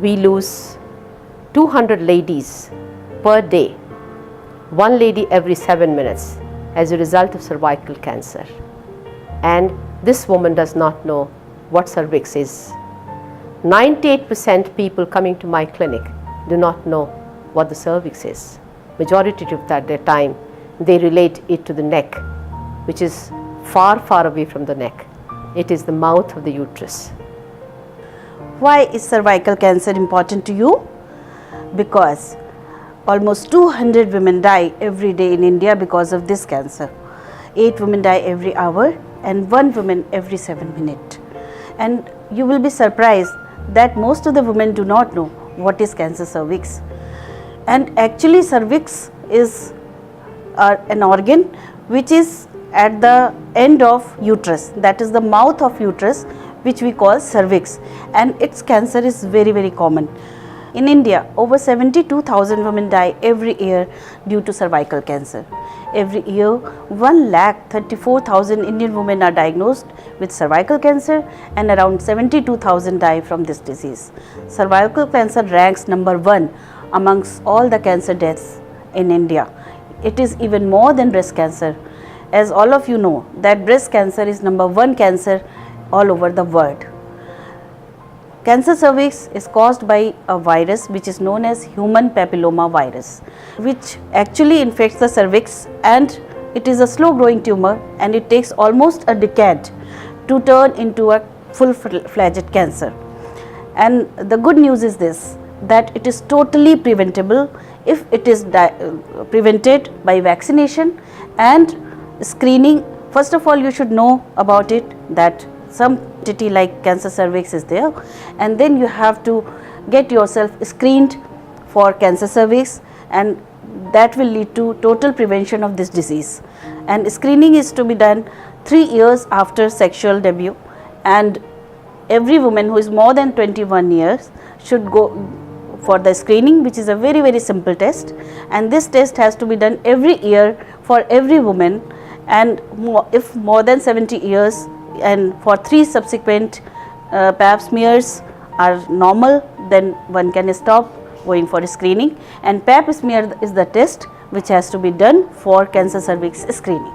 we lose 200 ladies per day, one lady every 7 minutes, as a result of cervical cancer. And this woman does not know what cervix is. 98% people coming to my clinic do not know what the cervix is. Majority of their time, they relate it to the neck, which is far, far away from the neck. It is the mouth of the uterus. Why is cervical cancer important to you? Because almost 200 women die every day in India because of this cancer. 8 women die every hour and 1 woman every 7 minutes. And you will be surprised that most of the women do not know what is cancer cervix. And actually cervix is an organ which is at the end of uterus, that is the mouth of uterus, which we call cervix, and its cancer is very, very common. In India, over 72,000 women die every year due to cervical cancer. Every year, 1,34,000 Indian women are diagnosed with cervical cancer and around 72,000 die from this disease. Cervical cancer ranks number 1 amongst all the cancer deaths in India. It is even more than breast cancer. As all of you know that breast cancer is number 1 cancer all over the world. Cancer cervix is caused by a virus which is known as human papilloma virus, which actually infects the cervix, and it is a slow growing tumor and it takes almost a decade to turn into a full-fledged cancer. And the good news is this, that it is totally preventable if it is prevented by vaccination and screening. First of all, you should know about it, that some entity like cancer cervix is there, and then you have to get yourself screened for cancer cervix, and that will lead to total prevention of this disease. And screening is to be done 3 years after sexual debut, and every woman who is more than 21 years should go for the screening, which is a very, very simple test, and this test has to be done every year for every woman, and if more than 70 years and for 3 subsequent pap smears are normal, then one can stop going for screening, and pap smear is the test which has to be done for cancer cervix screening.